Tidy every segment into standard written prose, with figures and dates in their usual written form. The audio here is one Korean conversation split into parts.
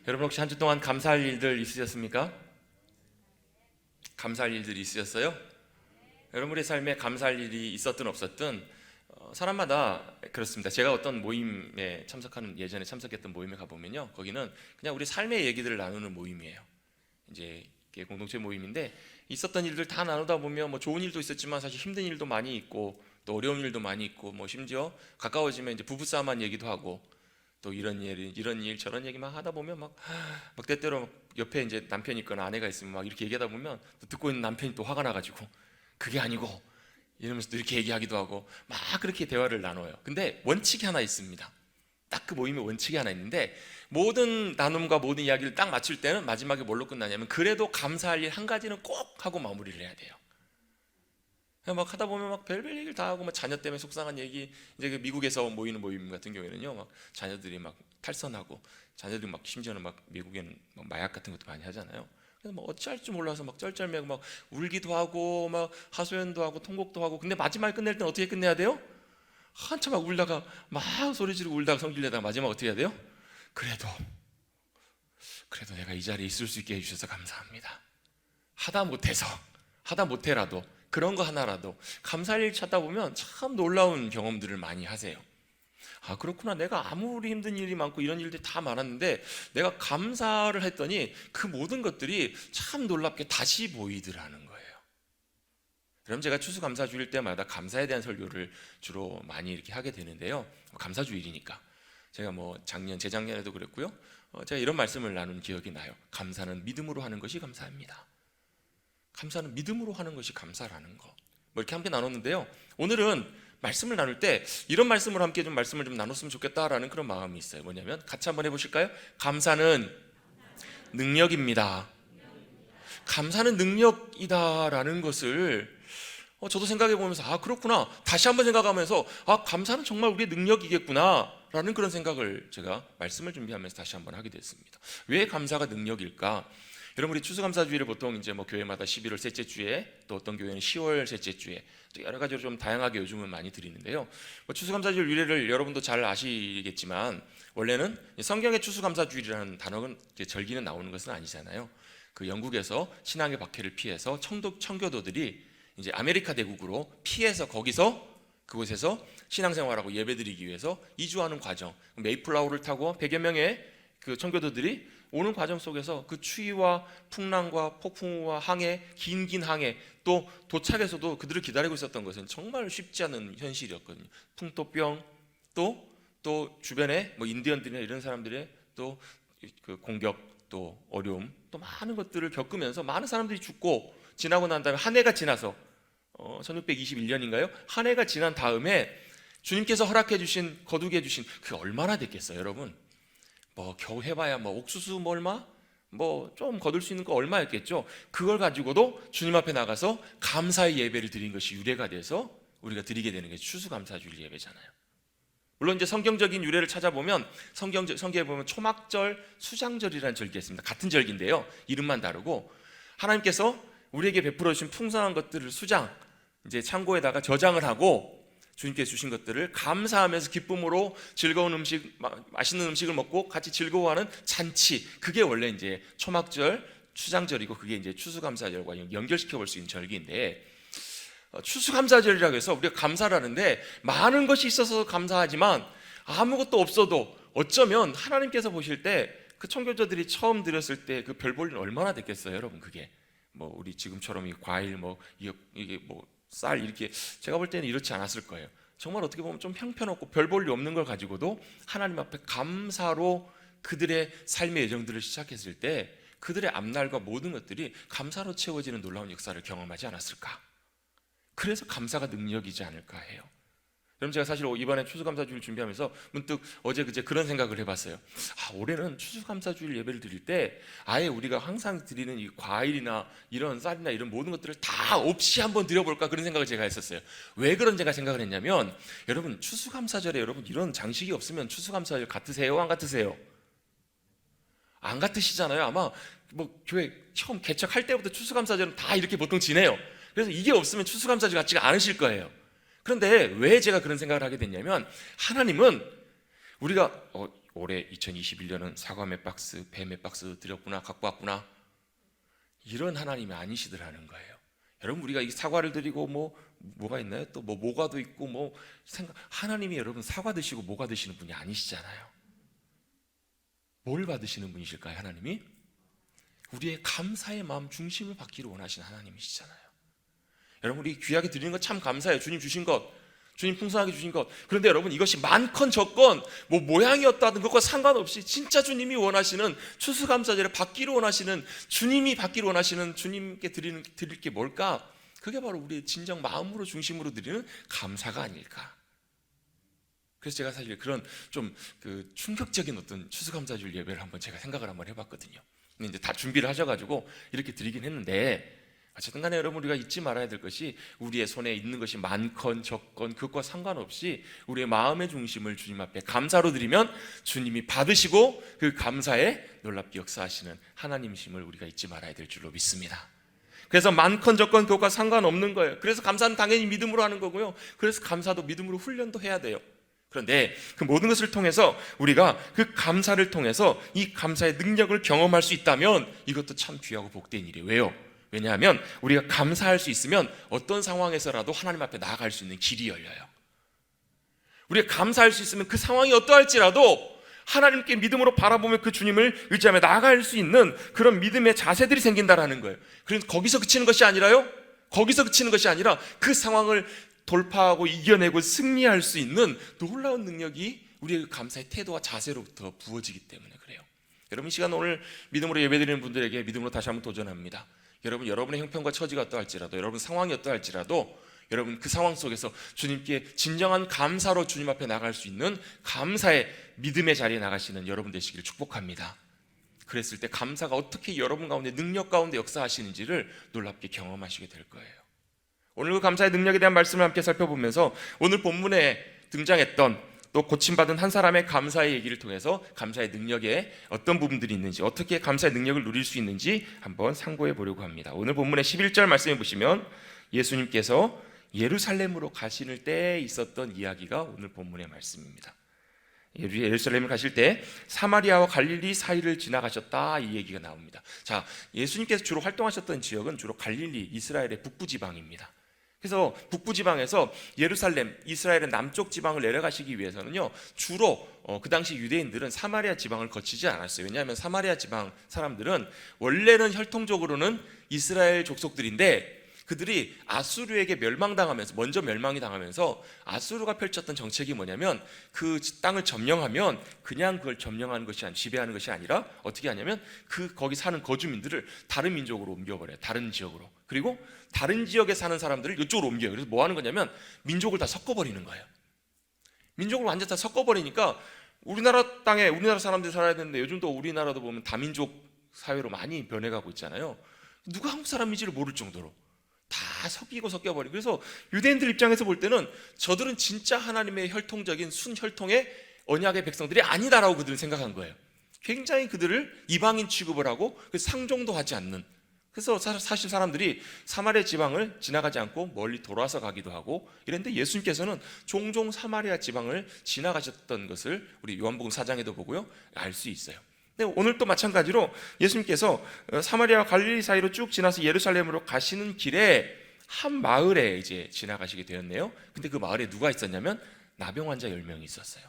여러분 혹시 한 주 동안 감사할 일들 있으셨습니까? 감사할 일들이 있으셨어요? 여러분의 삶에 감사할 일이 있었든 없었든 사람마다 그렇습니다. 제가 어떤 모임에 예전에 참석했던 모임에 가보면요, 거기는 그냥 우리 삶의 얘기들을 나누는 모임이에요. 이제 이게 공동체 모임인데 있었던 일들 다 나누다 보면 뭐 좋은 일도 있었지만 사실 힘든 일도 많이 있고 또 어려운 일도 많이 있고 뭐 심지어 가까워지면 이제 부부싸움한 얘기도 하고 또 이런 일 저런 얘기만 하다 보면 막 때때로 막 옆에 이제 남편이 있거나 아내가 있으면 막 이렇게 얘기하다 보면 또 듣고 있는 남편이 또 화가 나가지고 그게 아니고 이러면서 또 이렇게 얘기하기도 하고 막 그렇게 대화를 나눠요. 근데 원칙이 하나 있습니다. 딱 그 모임에 원칙이 하나 있는데 모든 나눔과 모든 이야기를 딱 마칠 때는 마지막에 뭘로 끝나냐면 그래도 감사할 일 한 가지는 꼭 하고 마무리를 해야 돼요. 막 하다 보면 막 별별 얘기를 다 하고 막 자녀 때문에 속상한 얘기, 이제 그 미국에서 모이는 모임 같은 경우에는요, 막 자녀들이 막 탈선하고 자녀들이 막 심지어는 막 미국에는 막 마약 같은 것도 많이 하잖아요. 그래서 막 어찌할 줄 몰라서 막 쩔쩔매고 막 울기도 하고 막 하소연도 하고 통곡도 하고, 근데 마지막에 끝낼 때는 어떻게 끝내야 돼요? 한참 막 울다가 막 소리 지르고 울다가 성질 내다가 마지막 어떻게 해야 돼요? 그래도 내가 이 자리에 있을 수 있게 해주셔서 감사합니다. 하다 못해라도 그런 거 하나라도 감사할 일 찾다 보면 참 놀라운 경험들을 많이 하세요. 아, 그렇구나. 내가 아무리 힘든 일이 많고 이런 일들이 다 많았는데 내가 감사를 했더니 그 모든 것들이 참 놀랍게 다시 보이더라는 거예요. 그럼 제가 추수감사주일 때마다 감사에 대한 설교를 주로 많이 이렇게 하게 되는데요, 감사주일이니까 제가 뭐 재작년에도 그랬고요, 제가 이런 말씀을 나눈 기억이 나요. 감사는 믿음으로 하는 것이 감사합니다. 감사는 믿음으로 하는 것이 감사라는 거, 뭐 이렇게 함께 나눴는데요, 오늘은 말씀을 나눌 때 이런 말씀을 함께 말씀을 좀 나눴으면 좋겠다라는 그런 마음이 있어요. 뭐냐면 같이 한번 해보실까요? 감사는 능력입니다. 감사는 능력이다라는 것을 저도 생각해 보면서 아, 그렇구나, 다시 한번 생각하면서 아, 감사는 정말 우리의 능력이겠구나 라는 그런 생각을 제가 말씀을 준비하면서 다시 한번 하게 됐습니다. 왜 감사가 능력일까? 여러분, 우리 추수감사주일을 보통 이제 뭐 교회마다 11월 셋째 주에, 또 어떤 교회는 10월 셋째 주에, 또 여러 가지로 좀 다양하게 요즘은 많이 드리는데요, 추수감사주일 유래를 여러분도 잘 아시겠지만 원래는 성경의 추수감사주일이라는 단어는 절기는 나오는 것은 아니잖아요. 그 영국에서 신앙의 박해를 피해서 청교도들이 이제 아메리카 대국으로 피해서 그곳에서 신앙생활하고 예배드리기 위해서 이주하는 과정, 메이플라워를 타고 100여 명의 그 청교도들이 오는 과정 속에서 그 추위와 풍랑과 폭풍우와 긴 항해, 또 도착에서도 그들을 기다리고 있었던 것은 정말 쉽지 않은 현실이었거든요. 풍토병, 또 주변에 뭐 인디언들이나 이런 사람들의 또 그 공격, 또 어려움, 또 많은 것들을 겪으면서 많은 사람들이 죽고 지나고 난 다음에 한 해가 지나서 1621년인가요? 한 해가 지난 다음에 주님께서 허락해 주신, 거두게 해 주신, 그게 얼마나 됐겠어요, 여러분? 뭐 겨우 해봐야 뭐 옥수수 뭐 얼마? 뭐 좀 거둘 수 있는 거 얼마였겠죠? 그걸 가지고도 주님 앞에 나가서 감사의 예배를 드린 것이 유래가 돼서 우리가 드리게 되는 게 추수감사주일 예배잖아요. 물론 이제 성경적인 유래를 찾아보면 성경에 보면 초막절, 수장절이라는 절기가 있습니다. 같은 절기인데요, 이름만 다르고 하나님께서 우리에게 베풀어 주신 풍성한 것들을 이제 창고에다가 저장을 하고 주님께서 주신 것들을 감사하면서 기쁨으로 즐거운 음식, 맛있는 음식을 먹고 같이 즐거워하는 잔치, 그게 원래 이제 초막절, 수장절이고 그게 이제 추수감사절과 연결시켜 볼 수 있는 절기인데, 추수감사절이라고 해서 우리가 감사를 하는데 많은 것이 있어서 감사하지만 아무것도 없어도 어쩌면 하나님께서 보실 때 그 청교도들이 처음 드렸을 때 그 별 볼 일 얼마나 됐겠어요, 여러분. 그게 뭐 우리 지금처럼 이 과일 뭐 이게 뭐 쌀 이렇게 제가 볼 때는 이렇지 않았을 거예요. 정말 어떻게 보면 좀 형편없고 별 볼 일 없는 걸 가지고도 하나님 앞에 감사로 그들의 삶의 여정들을 시작했을 때 그들의 앞날과 모든 것들이 감사로 채워지는 놀라운 역사를 경험하지 않았을까? 그래서 감사가 능력이지 않을까 해요. 그럼 제가 사실 이번에 추수감사주일 준비하면서 문득 어제 그제 그런 생각을 해봤어요. 아, 올해는 추수감사주일 예배를 드릴 때 아예 우리가 항상 드리는 이 과일이나 이런 쌀이나 이런 모든 것들을 다 없이 한번 드려볼까, 그런 생각을 제가 했었어요. 왜 그런 제가 생각을 했냐면, 여러분 추수감사절에 여러분 이런 장식이 없으면 추수감사절 같으세요, 안 같으세요? 안 같으시잖아요. 아마 뭐 교회 처음 개척할 때부터 추수감사절은 다 이렇게 보통 지내요. 그래서 이게 없으면 추수감사절 같지가 않으실 거예요. 그런데 왜 제가 그런 생각을 하게 됐냐면, 하나님은 우리가 올해 2021년은 사과 몇 박스, 배 몇 박스 드렸구나, 갖고 왔구나, 이런 하나님이 아니시더라는 거예요. 여러분, 우리가 이 사과를 드리고 뭐가 있나요? 또 모과도 있고 하나님이 여러분 사과 드시고 모과 드시는 분이 아니시잖아요. 뭘 받으시는 분이실까요? 하나님이 우리의 감사의 마음 중심을 받기를 원하시는 하나님이시잖아요. 여러분, 우리 귀하게 드리는 것 참 감사해요. 주님 주신 것, 주님 풍성하게 주신 것. 그런데 여러분, 이것이 많건 적건 모양이 어떠하든 그것과 상관없이 진짜 주님이 원하시는 추수감사제를 받기를 원하시는, 주님이 받기를 원하시는, 주님께 드릴 게 뭘까? 그게 바로 우리의 진정 마음으로 중심으로 드리는 감사가 아닐까. 그래서 제가 사실 그런 좀 충격적인 어떤 추수감사절 예배를 제가 생각을 한번 해봤거든요. 근데 이제 다 준비를 하셔가지고 이렇게 드리긴 했는데, 어쨌든 간에 여러분, 우리가 잊지 말아야 될 것이 우리의 손에 있는 것이 많건 적건 그것과 상관없이 우리의 마음의 중심을 주님 앞에 감사로 드리면 주님이 받으시고 그 감사에 놀랍게 역사하시는 하나님이심을 우리가 잊지 말아야 될 줄로 믿습니다. 그래서 많건 적건 그것과 상관없는 거예요. 그래서 감사는 당연히 믿음으로 하는 거고요. 그래서 감사도 믿음으로 훈련도 해야 돼요. 그런데 그 모든 것을 통해서 우리가 그 감사를 통해서 이 감사의 능력을 경험할 수 있다면 이것도 참 귀하고 복된 일이에요. 왜요? 왜냐하면 우리가 감사할 수 있으면 어떤 상황에서라도 하나님 앞에 나아갈 수 있는 길이 열려요. 우리가 감사할 수 있으면 그 상황이 어떠할지라도 하나님께 믿음으로 바라보며 그 주님을 의지하며 나아갈 수 있는 그런 믿음의 자세들이 생긴다라는 거예요. 그래서 거기서 그치는 것이 아니라요, 거기서 그치는 것이 아니라 그 상황을 돌파하고 이겨내고 승리할 수 있는 놀라운 능력이 우리의 감사의 태도와 자세로부터 부어지기 때문에 그래요. 여러분, 이 시간 오늘 믿음으로 예배드리는 분들에게 믿음으로 다시 한번 도전합니다. 여러분, 여러분의 형편과 처지가 어떠할지라도, 여러분 상황이 어떠할지라도, 여러분 그 상황 속에서 주님께 진정한 감사로 주님 앞에 나갈 수 있는 감사의 믿음의 자리에 나가시는 여러분 되시기를 축복합니다. 그랬을 때 감사가 어떻게 여러분 가운데 능력 가운데 역사하시는지를 놀랍게 경험하시게 될 거예요. 오늘 그 감사의 능력에 대한 말씀을 함께 살펴보면서 오늘 본문에 등장했던 또 고침받은 한 사람의 감사의 얘기를 통해서 감사의 능력에 어떤 부분들이 있는지, 어떻게 감사의 능력을 누릴 수 있는지 한번 상고해 보려고 합니다. 오늘 본문의 11절 말씀해 보시면 예수님께서 예루살렘으로 가시는 때에 있었던 이야기가 오늘 본문의 말씀입니다. 예루살렘을 가실 때 사마리아와 갈릴리 사이를 지나가셨다, 이 얘기가 나옵니다. 자, 예수님께서 주로 활동하셨던 지역은 주로 갈릴리, 이스라엘의 북부 지방입니다. 그래서 북부 지방에서 예루살렘, 이스라엘의 남쪽 지방을 내려가시기 위해서는요, 주로 그 당시 유대인들은 사마리아 지방을 거치지 않았어요. 왜냐하면 사마리아 지방 사람들은 원래는 혈통적으로는 이스라엘 족속들인데 그들이 아수르에게 멸망당하면서, 먼저 멸망이 당하면서 아수르가 펼쳤던 정책이 뭐냐면 그 땅을 점령하면 그냥 그걸 점령하는 것이 아니라, 지배하는 것이 아니라 어떻게 하냐면 거기 사는 거주민들을 다른 민족으로 옮겨버려요. 다른 지역으로. 그리고 다른 지역에 사는 사람들을 이쪽으로 옮겨요. 그래서 뭐 하는 거냐면 민족을 다 섞어버리는 거예요. 민족을 완전 다 섞어버리니까 우리나라 땅에 우리나라 사람들이 살아야 되는데 요즘도 우리나라도 보면 다민족 사회로 많이 변해가고 있잖아요. 누가 한국 사람인지를 모를 정도로 다 섞여버리고, 그래서 유대인들 입장에서 볼 때는 저들은 진짜 하나님의 혈통적인 순혈통의 언약의 백성들이 아니다라고 그들은 생각한 거예요. 굉장히 그들을 이방인 취급을 하고 상종도 하지 않는, 그래서 사실 사람들이 사마리아 지방을 지나가지 않고 멀리 돌아서 가기도 하고 이랬는데 예수님께서는 종종 사마리아 지방을 지나가셨던 것을 우리 요한복음 4장에도 보고요, 알 수 있어요. 근데 오늘 또 마찬가지로 예수님께서 사마리아와 갈릴리 사이로 쭉 지나서 예루살렘으로 가시는 길에 한 마을에 이제 지나가시게 되었네요. 근데 그 마을에 누가 있었냐면 나병 환자 10명이 있었어요.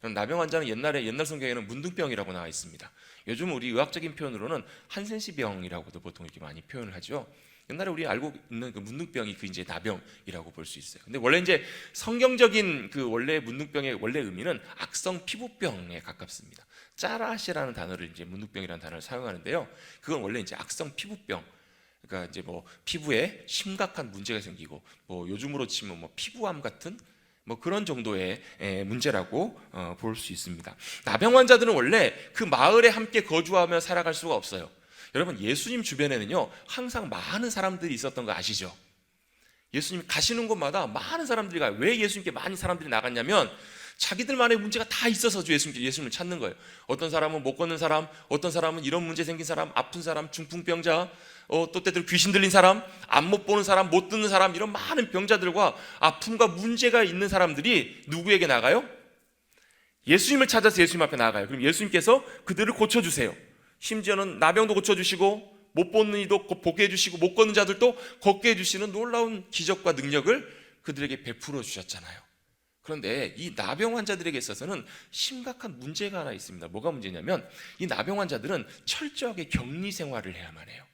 나병 환자는 옛날 성경에는 문둥병이라고 나와 있습니다. 요즘 우리 의학적인 표현으로는 한센시병이라고도 보통 이렇게 많이 표현을 하죠. 옛날에 우리 알고 있는 그 문둥병이 그 이제 나병이라고 볼 수 있어요. 근데 원래 이제 성경적인 그 원래 문둥병의 원래 의미는 악성 피부병에 가깝습니다. 짜라시라는 단어를 이제 문둥병이라는 단어를 사용하는데요. 그건 원래 이제 악성 피부병. 그러니까 이제 피부에 심각한 문제가 생기고 요즘으로 치면 피부암 같은 그런 정도의 문제라고 볼 수 있습니다. 나병 환자들은 원래 그 마을에 함께 거주하며 살아갈 수가 없어요. 여러분, 예수님 주변에는요 항상 많은 사람들이 있었던 거 아시죠? 예수님 가시는 곳마다 많은 사람들이 가요. 왜 예수님께 많은 사람들이 나갔냐면 자기들만의 문제가 다 있어서 예수님을 찾는 거예요. 어떤 사람은 못 걷는 사람, 어떤 사람은 이런 문제 생긴 사람, 아픈 사람, 중풍병자, 또 때때로 귀신 들린 사람, 앞 못 보는 사람, 못 듣는 사람, 이런 많은 병자들과 아픔과 문제가 있는 사람들이 누구에게 나가요? 예수님을 찾아서 예수님 앞에 나아가요. 그럼 예수님께서 그들을 고쳐주세요. 심지어는 나병도 고쳐주시고 못 보는 이도 보게 해주시고 못 걷는 자들도 걷게 해주시는 놀라운 기적과 능력을 그들에게 베풀어 주셨잖아요. 그런데 이 나병 환자들에게 있어서는 심각한 문제가 하나 있습니다. 뭐가 문제냐면 이 나병 환자들은 철저하게 격리 생활을 해야만 해요.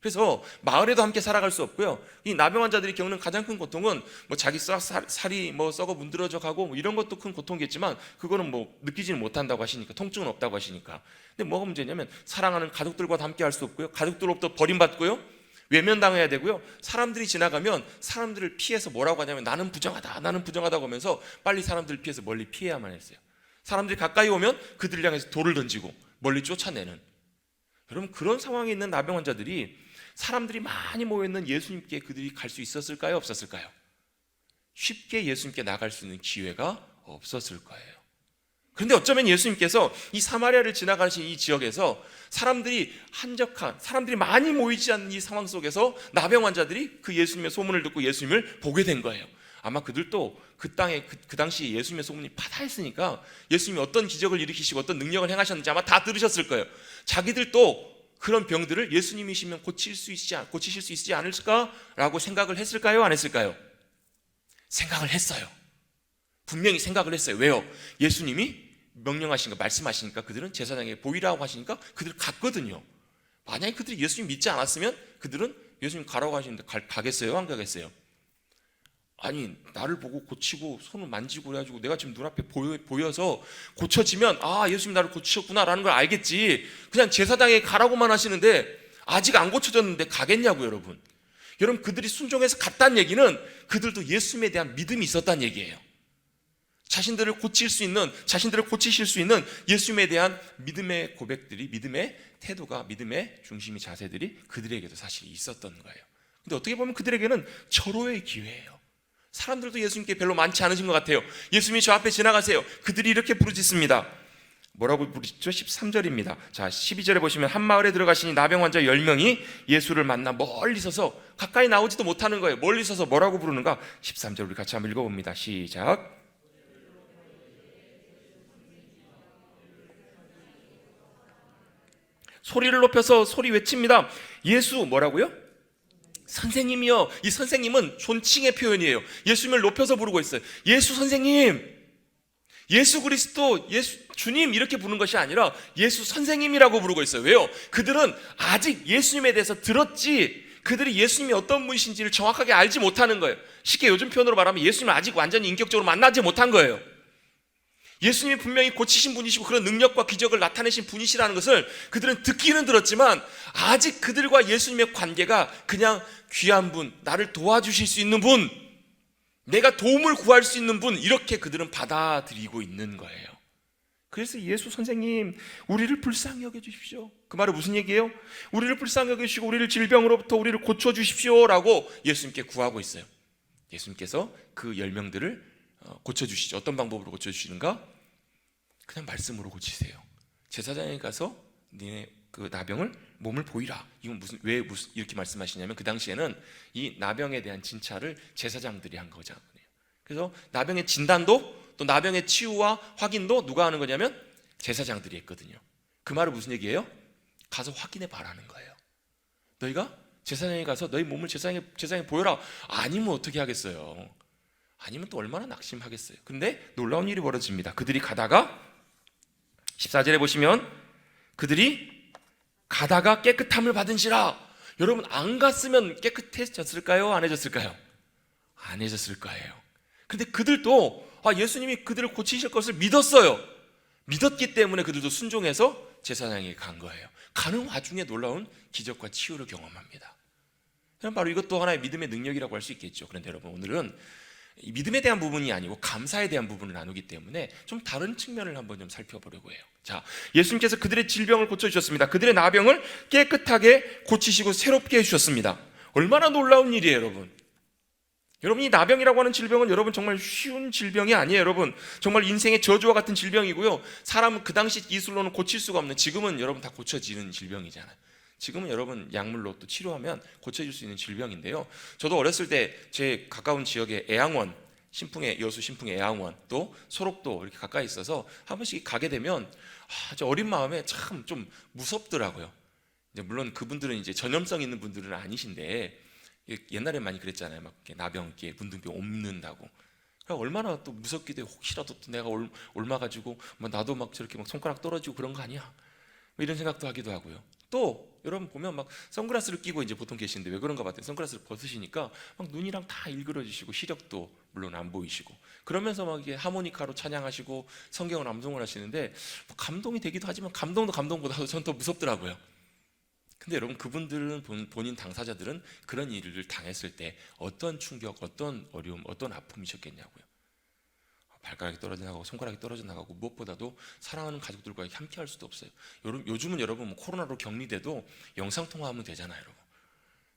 그래서 마을에도 함께 살아갈 수 없고요. 이 나병 환자들이 겪는 가장 큰 고통은 뭐 자기 살이 뭐 썩어 문드러져 가고 뭐 이런 것도 큰 고통이겠지만 그거는 뭐 느끼지는 못한다고 하시니까, 통증은 없다고 하시니까. 근데 뭐가 문제냐면 사랑하는 가족들과도 함께 할 수 없고요. 가족들로부터 버림받고요. 외면당해야 되고요. 사람들이 지나가면 사람들을 피해서 뭐라고 하냐면 나는 부정하다, 나는 부정하다고 하면서 빨리 사람들을 피해서 멀리 피해야만 했어요. 사람들이 가까이 오면 그들을 향해서 돌을 던지고 멀리 쫓아내는. 여러분, 그런 상황에 있는 나병 환자들이 사람들이 많이 모여있는 예수님께 그들이 갈 수 있었을까요? 없었을까요? 쉽게 예수님께 나갈 수 있는 기회가 없었을 거예요. 그런데 어쩌면 예수님께서 이 사마리아를 지나가신 이 지역에서 사람들이 한적한, 사람들이 많이 모이지 않는 이 상황 속에서 나병 환자들이 그 예수님의 소문을 듣고 예수님을 보게 된 거예요. 아마 그들도 그 땅에 그 당시에 예수님의 소문이 파다했으니까 예수님이 어떤 기적을 일으키시고 어떤 능력을 행하셨는지 아마 다 들으셨을 거예요. 자기들도 그런 병들을 예수님이시면 고치실 수 있지 않을까라고 생각을 했을까요? 안 했을까요? 생각을 했어요. 분명히 생각을 했어요. 왜요? 예수님이 명령하시니까, 말씀하시니까 그들은 제사장에게 보이라고 하시니까 그들 갔거든요. 만약에 그들이 예수님 믿지 않았으면 그들은 예수님 가라고 하시는데 가겠어요? 안 가겠어요? 아니, 나를 보고 고치고 손을 만지고 그래가지고 내가 지금 눈앞에 보여서 고쳐지면 아, 예수님 나를 고치셨구나라는 걸 알겠지. 그냥 제사장에게 가라고만 하시는데 아직 안 고쳐졌는데 가겠냐고요, 여러분. 여러분, 그들이 순종해서 갔다는 얘기는 그들도 예수님에 대한 믿음이 있었다는 얘기예요. 자신들을 고치실 수 있는 예수님에 대한 믿음의 고백들이, 믿음의 태도가, 믿음의 중심의 자세들이 그들에게도 사실 있었던 거예요. 근데 어떻게 보면 그들에게는 절호의 기회예요. 사람들도 예수님께 별로 많지 않으신 것 같아요. 예수님이 저 앞에 지나가세요. 그들이 이렇게 부르짖습니다. 뭐라고 부르짖죠? 13절입니다. 자, 12절에 보시면 한 마을에 들어가시니 나병 환자 10명이 예수를 만나 멀리 서서, 가까이 나오지도 못하는 거예요. 멀리 서서 뭐라고 부르는가? 13절 우리 같이 한번 읽어봅니다. 시작. 소리를 높여서 소리 외칩니다. 예수, 뭐라고요? 선생님이요. 이 선생님은 존칭의 표현이에요. 예수님을 높여서 부르고 있어요. 예수 선생님, 예수 그리스도, 예수 주님 이렇게 부르는 것이 아니라 예수 선생님이라고 부르고 있어요. 왜요? 그들은 아직 예수님에 대해서 들었지 그들이 예수님이 어떤 분이신지를 정확하게 알지 못하는 거예요. 쉽게 요즘 표현으로 말하면 예수님을 아직 완전히 인격적으로 만나지 못한 거예요. 예수님이 분명히 고치신 분이시고 그런 능력과 기적을 나타내신 분이시라는 것을 그들은 듣기는 들었지만 아직 그들과 예수님의 관계가 그냥 귀한 분, 나를 도와주실 수 있는 분, 내가 도움을 구할 수 있는 분, 이렇게 그들은 받아들이고 있는 거예요. 그래서 예수 선생님, 우리를 불쌍히 여겨주십시오. 그 말은 무슨 얘기예요? 우리를 불쌍히 여겨주시고 우리를 질병으로부터 우리를 고쳐주십시오 라고 예수님께 구하고 있어요. 예수님께서 그 10명들을 고쳐주시죠. 어떤 방법으로 고쳐주시는가? 그냥 말씀으로 고치세요. 제사장에 가서 니네 그 나병을 몸을 보이라. 이건 왜 이렇게 말씀하시냐면 그 당시에는 이 나병에 대한 진찰을 제사장들이 한 거잖아요. 그래서 나병의 진단도 또 나병의 치유와 확인도 누가 하는 거냐면 제사장들이 했거든요. 그 말은 무슨 얘기예요? 가서 확인해 봐라는 거예요. 너희가 제사장에 가서 너희 몸을 제사장에 보여라. 아니면 어떻게 하겠어요? 아니면 또 얼마나 낙심하겠어요. 근데 놀라운 일이 벌어집니다. 그들이 가다가 14절에 보시면 그들이 가다가 깨끗함을 받은지라. 여러분, 안 갔으면 깨끗해졌을까요? 안 해졌을까요? 안 해졌을 거예요. 근데 그들도 예수님이 그들을 고치실 것을 믿었어요. 믿었기 때문에 그들도 순종해서 제사장에게 간 거예요. 가는 와중에 놀라운 기적과 치유를 경험합니다. 바로 이것도 하나의 믿음의 능력이라고 할 수 있겠죠. 그런데 여러분, 오늘은 이 믿음에 대한 부분이 아니고 감사에 대한 부분을 나누기 때문에 좀 다른 측면을 한번 좀 살펴보려고 해요. 자, 예수님께서 그들의 질병을 고쳐주셨습니다. 그들의 나병을 깨끗하게 고치시고 새롭게 해주셨습니다. 얼마나 놀라운 일이에요, 여러분. 여러분, 이 나병이라고 하는 질병은 여러분 정말 쉬운 질병이 아니에요. 여러분, 정말 인생의 저주와 같은 질병이고요. 사람은 그 당시 기술로는 고칠 수가 없는, 지금은 여러분 다 고쳐지는 질병이잖아요. 지금은 여러분 약물로 또 치료하면 고쳐질 수 있는 질병인데요. 저도 어렸을 때 제 가까운 지역에 애양원, 신풍의 여수, 신풍의 애양원, 또 소록도 이렇게 가까이 있어서 한 번씩 가게 되면 저 어린 마음에 참 좀 무섭더라고요. 이제 물론 그분들은 이제 전염성 있는 분들은 아니신데 옛날에 많이 그랬잖아요. 막 나병, 문둥병 옮는다고. 얼마나 또 무섭기도 해. 혹시라도 또 내가 옮아가지고 뭐 나도 막 저렇게 막 손가락 떨어지고 그런 거 아니야? 뭐 이런 생각도 하기도 하고요. 또 여러분 보면 막 선글라스를 끼고 이제 보통 계시는데 왜 그런가 봤더니 선글라스를 벗으시니까 막 눈이랑 다 일그러지시고 시력도 물론 안 보이시고 그러면서 막 이게 하모니카로 찬양하시고 성경을 암송을 하시는데 뭐 감동이 되기도 하지만 감동도 감동보다도 전 더 무섭더라고요. 근데 여러분 그분들은 본인 당사자들은 그런 일을 당했을 때 어떤 충격, 어떤 어려움, 어떤 아픔이셨겠냐고요. 발가락이 떨어져 나가고 손가락이 떨어져 나가고 무엇보다도 사랑하는 가족들과 함께 할 수도 없어요. 요즘은 여러분 뭐 코로나로 격리돼도 영상통화하면 되잖아요, 여러분.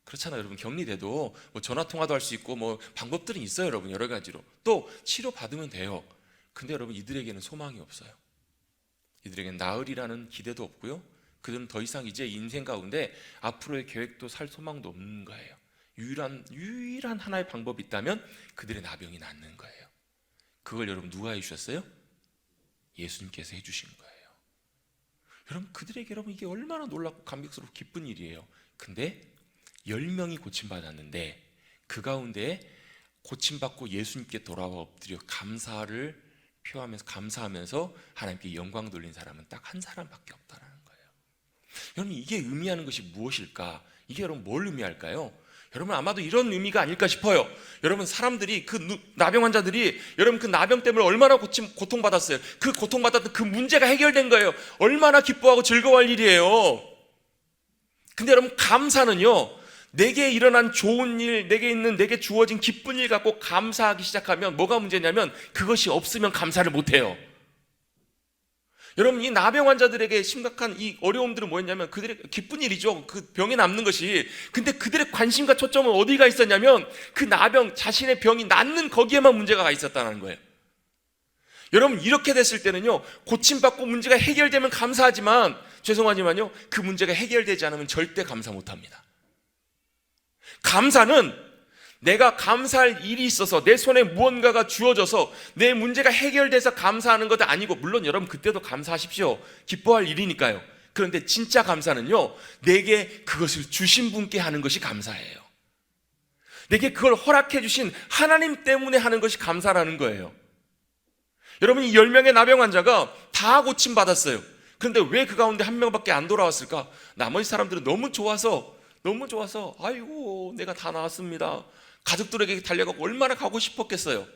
그렇잖아요, 여러분. 격리돼도 뭐 전화통화도 할 수 있고 뭐 방법들은 있어요, 여러분. 여러 가지로. 또 치료받으면 돼요. 근데 여러분 이들에게는 소망이 없어요. 이들에게는 나으리라는 기대도 없고요. 그들은 더 이상 이제 인생 가운데 앞으로의 계획도 살 소망도 없는 거예요. 유일한 하나의 방법이 있다면 그들의 나병이 낫는 거예요. 그걸 여러분 누가 해주셨어요? 예수님께서 해주신 거예요. 여러분 그들에게 여러분 이게 얼마나 놀랍고 감격스럽고 기쁜 일이에요. 근데 10명이 고침받았는데 그 가운데 고침받고 예수님께 돌아와 엎드려 감사를 표하면서 감사하면서 하나님께 영광 돌린 사람은 딱 한 사람밖에 없다라는 거예요. 여러분 이게 의미하는 것이 무엇일까? 이게 여러분 뭘 의미할까요? 여러분 아마도 이런 의미가 아닐까 싶어요. 여러분 사람들이 그 나병 환자들이 여러분 그 나병 때문에 얼마나 고통받았어요. 그 고통받았던 그 문제가 해결된 거예요. 얼마나 기뻐하고 즐거워할 일이에요. 근데 여러분 감사는요, 내게 일어난 좋은 일, 내게 주어진 기쁜 일 갖고 감사하기 시작하면 뭐가 문제냐면 그것이 없으면 감사를 못해요. 여러분 이 나병 환자들에게 심각한 이 어려움들은 뭐였냐면 그들의 기쁜 일이죠. 그 병에 남는 것이. 근데 그들의 관심과 초점은 어디가 있었냐면 그 나병, 자신의 병이 낫는 거기에만 문제가 가 있었다는 거예요. 여러분 이렇게 됐을 때는요, 고침받고 문제가 해결되면 감사하지만 죄송하지만요, 그 문제가 해결되지 않으면 절대 감사 못합니다. 감사는 내가 감사할 일이 있어서 내 손에 무언가가 주어져서 내 문제가 해결돼서 감사하는 것도 아니고, 물론 여러분 그때도 감사하십시오. 기뻐할 일이니까요. 그런데 진짜 감사는요, 내게 그것을 주신 분께 하는 것이 감사예요. 내게 그걸 허락해 주신 하나님 때문에 하는 것이 감사라는 거예요. 여러분 이 10명의 나병 환자가 다 고침받았어요. 그런데 왜 그 가운데 한 명밖에 안 돌아왔을까? 나머지 사람들은 너무 좋아서 아이고 내가 다 나았습니다. 가족들에게 달려가고 얼마나 가고 싶었겠어요.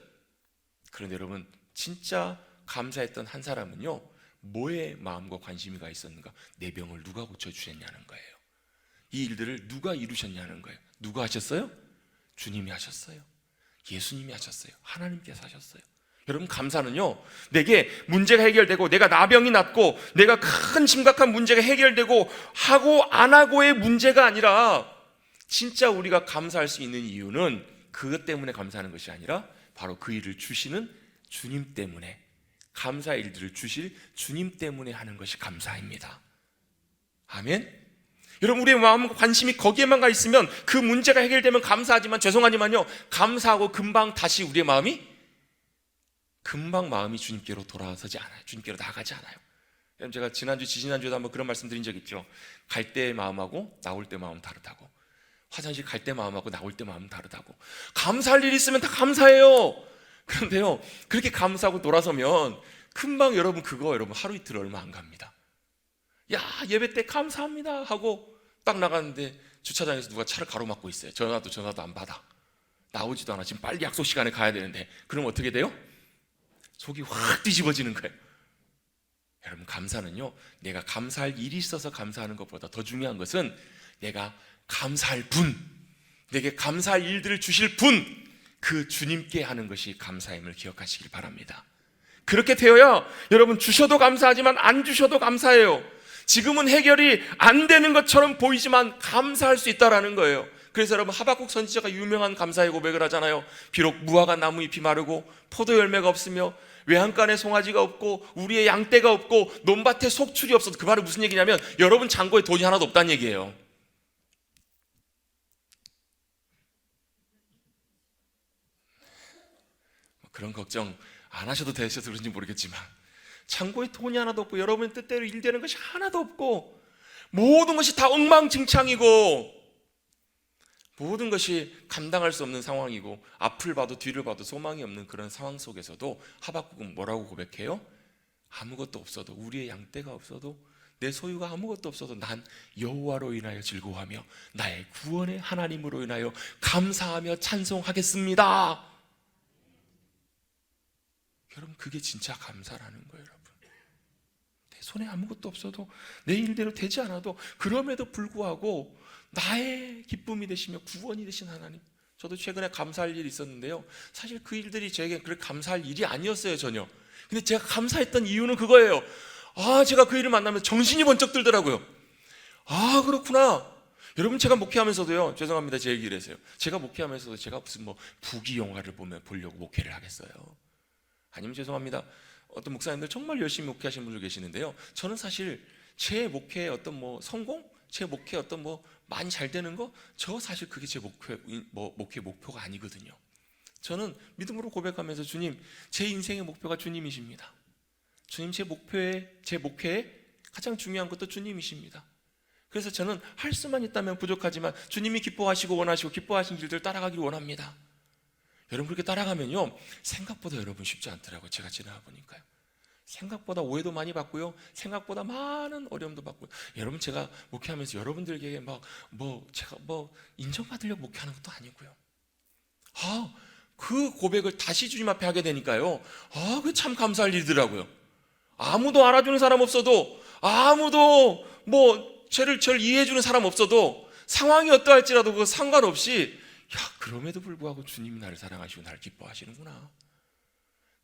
그런데 여러분 진짜 감사했던 한 사람은요, 뭐에 마음과 관심이 가 있었는가? 내 병을 누가 고쳐주셨냐는 거예요. 이 일들을 누가 이루셨냐는 거예요. 누가 하셨어요? 주님이 하셨어요. 예수님이 하셨어요. 하나님께서 하셨어요. 여러분 감사는요, 내게 문제가 해결되고 내가 나병이 낫고 내가 큰 심각한 문제가 해결되고 하고 안 하고의 문제가 아니라, 진짜 우리가 감사할 수 있는 이유는 그것 때문에 감사하는 것이 아니라 바로 그 일을 주시는 주님 때문에, 감사의 일들을 주실 주님 때문에 하는 것이 감사입니다. 아멘. 여러분 우리의 마음과 관심이 거기에만 가 있으면 그 문제가 해결되면 감사하지만 죄송하지만요, 감사하고 금방 다시 우리의 마음이 주님께로 돌아서지 않아요. 주님께로 나가지 않아요. 여러분 제가 지난주에도 한번 그런 말씀 드린 적 있죠. 갈 때 마음하고 나올 때 마음 다르다고. 화장실 갈 때 마음하고 나올 때 마음 다르다고. 감사할 일이 있으면 다 감사해요. 그런데요, 그렇게 감사하고 돌아서면 금방 여러분 하루 이틀 얼마 안 갑니다. 야, 예배 때 감사합니다 하고 딱 나갔는데 주차장에서 누가 차를 가로막고 있어요. 전화도 안 받아. 나오지도 않아. 지금 빨리 약속 시간에 가야 되는데. 그럼 어떻게 돼요? 속이 확 뒤집어지는 거예요. 여러분 감사는요, 내가 감사할 일이 있어서 감사하는 것보다 더 중요한 것은 내가 감사할 분, 내게 감사할 일들을 주실 분, 그 주님께 하는 것이 감사임을 기억하시길 바랍니다. 그렇게 되어야 여러분 주셔도 감사하지만 안 주셔도 감사해요. 지금은 해결이 안 되는 것처럼 보이지만 감사할 수 있다라는 거예요. 그래서 여러분 하박국 선지자가 유명한 감사의 고백을 하잖아요. 비록 무화과 나무 잎이 마르고 포도 열매가 없으며 외양간에 송아지가 없고 우리의 양떼가 없고 논밭에 속출이 없어도, 그 말은 무슨 얘기냐면 여러분 창고에 돈이 하나도 없다는 얘기예요. 그런 걱정 안 하셔도 되셔서 그런지 모르겠지만 창고에 돈이 하나도 없고 여러분의 뜻대로 일되는 것이 하나도 없고 모든 것이 다 엉망진창이고 모든 것이 감당할 수 없는 상황이고 앞을 봐도 뒤를 봐도 소망이 없는 그런 상황 속에서도 하박국은 뭐라고 고백해요? 아무것도 없어도, 우리의 양떼가 없어도, 내 소유가 아무것도 없어도 난 여호와로 인하여 즐거워하며 나의 구원의 하나님으로 인하여 감사하며 찬송하겠습니다. 여러분, 그게 진짜 감사라는 거예요. 여러분, 내 손에 아무것도 없어도, 내 일대로 되지 않아도 그럼에도 불구하고 나의 기쁨이 되시며 구원이 되신 하나님. 저도 최근에 감사할 일이 있었는데요, 사실 그 일들이 저에게 그렇게 감사할 일이 아니었어요, 전혀. 근데 제가 감사했던 이유는 그거예요. 제가 그 일을 만나면 정신이 번쩍 들더라고요. 그렇구나. 여러분, 제가 목회하면서도요, 죄송합니다, 제 얘기를 해서요, 제가 목회하면서도 제가 무슨 부귀 영화를 보려고 목회를 하겠어요? 아니면 죄송합니다, 어떤 목사님들 정말 열심히 목회하시는 분들 계시는데요, 저는 사실 제 목회의 어떤 성공, 제 목회 어떤 많이 잘 되는 거, 저 사실 그게 제 목회 목표가 아니거든요. 저는 믿음으로 고백하면서, 주님, 제 인생의 목표가 주님이십니다. 주님, 제 목회에 가장 중요한 것도 주님이십니다. 그래서 저는 할 수만 있다면 부족하지만 주님이 기뻐하시고 원하시고 기뻐하신 길들 따라가기를 원합니다. 여러분, 그렇게 따라가면요, 생각보다 여러분 쉽지 않더라고요. 제가 지나가 보니까요. 생각보다 오해도 많이 받고요, 생각보다 많은 어려움도 받고요. 여러분, 제가 목회하면서 여러분들에게 제가 인정받으려고 목회하는 것도 아니고요. 그 고백을 다시 주님 앞에 하게 되니까요, 그게 참 감사할 일이더라고요. 아무도 알아주는 사람 없어도, 아무도 저를 이해해주는 사람 없어도, 상황이 어떠할지라도 그거 상관없이, 그럼에도 불구하고 주님이 나를 사랑하시고 나를 기뻐하시는구나.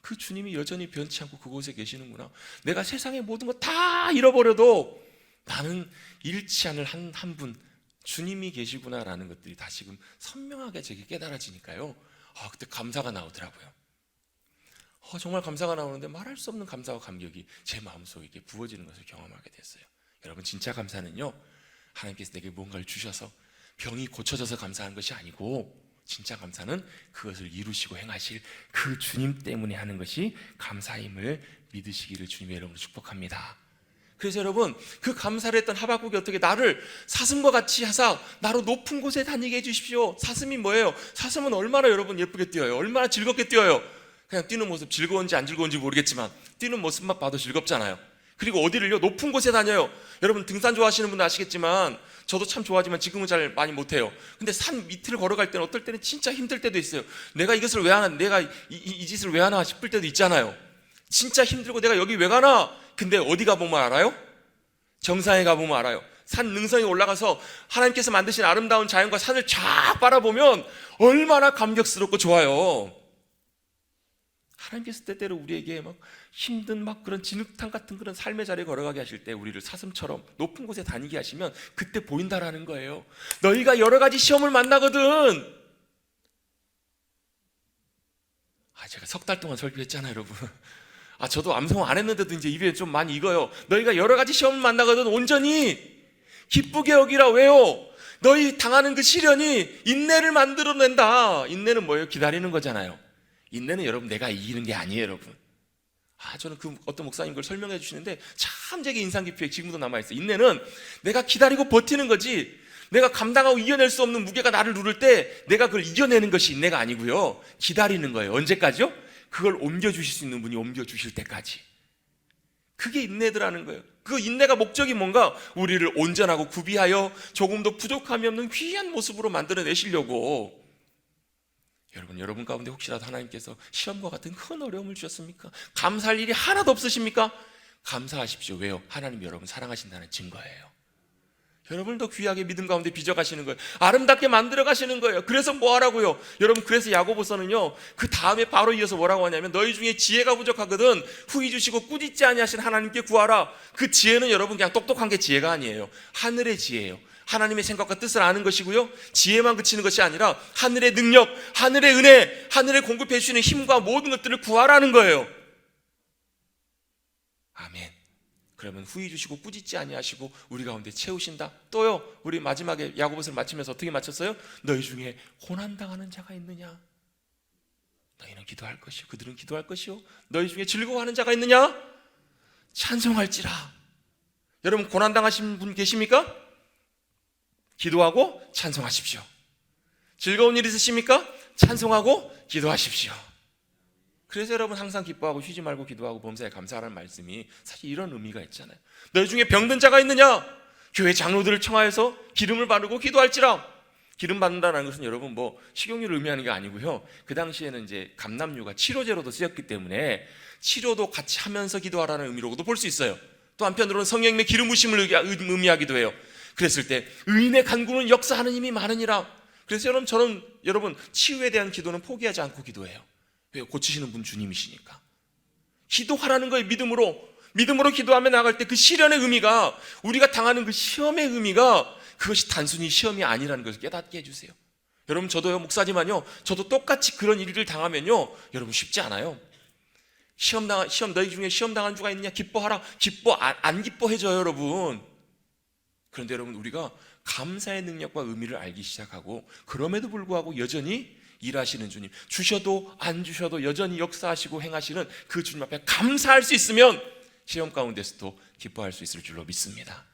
그 주님이 여전히 변치 않고 그곳에 계시는구나. 내가 세상의 모든 거 다 잃어버려도 나는 잃지 않을 한 분, 주님이 계시구나라는 것들이 다시금 선명하게 제게 깨달아지니까요, 그때 감사가 나오더라고요. 정말 감사가 나오는데 말할 수 없는 감사와 감격이 제 마음속에 부어지는 것을 경험하게 됐어요. 여러분, 진짜 감사는요, 하나님께서 내게 뭔가를 주셔서 병이 고쳐져서 감사한 것이 아니고, 진짜 감사는 그것을 이루시고 행하실 그 주님 때문에 하는 것이 감사임을 믿으시기를 주님의 이름으로 축복합니다. 그래서 여러분, 그 감사를 했던 하박국이 어떻게 나를 사슴과 같이 하사 나로 높은 곳에 다니게 해주십시오. 사슴이 뭐예요? 사슴은 얼마나 여러분 예쁘게 뛰어요. 얼마나 즐겁게 뛰어요. 그냥 뛰는 모습, 즐거운지 안 즐거운지 모르겠지만 뛰는 모습만 봐도 즐겁잖아요. 그리고 어디를요? 높은 곳에 다녀요. 여러분, 등산 좋아하시는 분들 아시겠지만, 저도 참 좋아하지만 지금은 잘 많이 못해요. 근데 산 밑을 걸어갈 때는 어떨 때는 진짜 힘들 때도 있어요. 내가 이것을 왜 하나, 내가 이 짓을 왜 하나 싶을 때도 있잖아요. 진짜 힘들고 내가 여기 왜 가나? 근데 어디 가보면 알아요? 정상에 가보면 알아요. 산 능선에 올라가서 하나님께서 만드신 아름다운 자연과 산을 쫙 바라보면 얼마나 감격스럽고 좋아요. 하나님께서 때때로 우리에게 힘든 그런 진흙탕 같은 그런 삶의 자리에 걸어가게 하실 때 우리를 사슴처럼 높은 곳에 다니게 하시면 그때 보인다라는 거예요. 너희가 여러 가지 시험을 만나거든. 제가 석 달 동안 설교했잖아요, 여러분. 저도 암송 안 했는데도 이제 입에 좀 많이 익어요. 너희가 여러 가지 시험을 만나거든 온전히 기쁘게 여기라. 왜요? 너희 당하는 그 시련이 인내를 만들어낸다. 인내는 뭐예요? 기다리는 거잖아요. 인내는 여러분 내가 이기는 게 아니에요, 여러분. 저는 그 어떤 목사님 그걸 설명해 주시는데 참 제게 인상 깊게 지금도 남아있어요. 인내는 내가 기다리고 버티는 거지, 내가 감당하고 이겨낼 수 없는 무게가 나를 누를 때 내가 그걸 이겨내는 것이 인내가 아니고요, 기다리는 거예요. 언제까지요? 그걸 옮겨주실 수 있는 분이 옮겨주실 때까지. 그게 인내더라는 거예요. 그 인내가 목적이 뭔가? 우리를 온전하고 구비하여 조금도 부족함이 없는 귀한 모습으로 만들어내시려고. 여러분 가운데 혹시라도 하나님께서 시험과 같은 큰 어려움을 주셨습니까? 감사할 일이 하나도 없으십니까? 감사하십시오. 왜요? 하나님이 여러분 사랑하신다는 증거예요. 여러분을 더 귀하게 믿음 가운데 빚어가시는 거예요. 아름답게 만들어 가시는 거예요. 그래서 뭐 하라고요? 여러분, 그래서 야고보서는요, 그 다음에 바로 이어서 뭐라고 하냐면, 너희 중에 지혜가 부족하거든 후히 주시고 꾸짖지 아니하신 하나님께 구하라. 그 지혜는 여러분 그냥 똑똑한 게 지혜가 아니에요. 하늘의 지혜예요. 하나님의 생각과 뜻을 아는 것이고요, 지혜만 그치는 것이 아니라 하늘의 능력, 하늘의 은혜, 하늘의 공급해 주시는 힘과 모든 것들을 구하라는 거예요. 아멘. 그러면 후히 주시고 꾸짖지 아니하시고 우리 가운데 채우신다. 또요, 우리 마지막에 야고보서를 마치면서 어떻게 마쳤어요? 너희 중에 고난당하는 자가 있느냐? 너희는 기도할 것이요 그들은 기도할 것이요 너희 중에 즐거워하는 자가 있느냐? 찬송할지라. 여러분 고난당하신 분 계십니까? 기도하고 찬송하십시오. 즐거운 일 있으십니까? 찬송하고 기도하십시오. 그래서 여러분 항상 기뻐하고 쉬지 말고 기도하고 범사에 감사하라는 말씀이 사실 이런 의미가 있잖아요. 너희 중에 병든 자가 있느냐? 교회 장로들을 청하여서 기름을 바르고 기도할지라. 기름 받는다는 것은 여러분 뭐 식용유를 의미하는 게 아니고요. 그 당시에는 이제 감람유가 치료제로도 쓰였기 때문에 치료도 같이 하면서 기도하라는 의미로도 볼 수 있어요. 또 한편으로는 성령님의 기름 부으심을 의미하기도 해요. 그랬을 때 의인의 간구는 역사하는 힘이 많으니라. 그래서 저는 여러분 치유에 대한 기도는 포기하지 않고 기도해요. 왜요? 고치시는 분 주님이시니까. 기도하라는 거예요. 믿음으로 기도하며 나갈 때 그 시련의 의미가, 우리가 당하는 그 시험의 의미가 그것이 단순히 시험이 아니라는 것을 깨닫게 해주세요. 여러분 저도요 목사지만요, 저도 똑같이 그런 일을 당하면요 여러분 쉽지 않아요. 너희 중에 시험 당한 주가 있느냐? 기뻐하라. 안 기뻐해져요 여러분. 그런데 여러분 우리가 감사의 능력과 의미를 알기 시작하고, 그럼에도 불구하고 여전히 일하시는 주님, 주셔도 안 주셔도 여전히 역사하시고 행하시는 그 주님 앞에 감사할 수 있으면 시험 가운데서도 기뻐할 수 있을 줄로 믿습니다.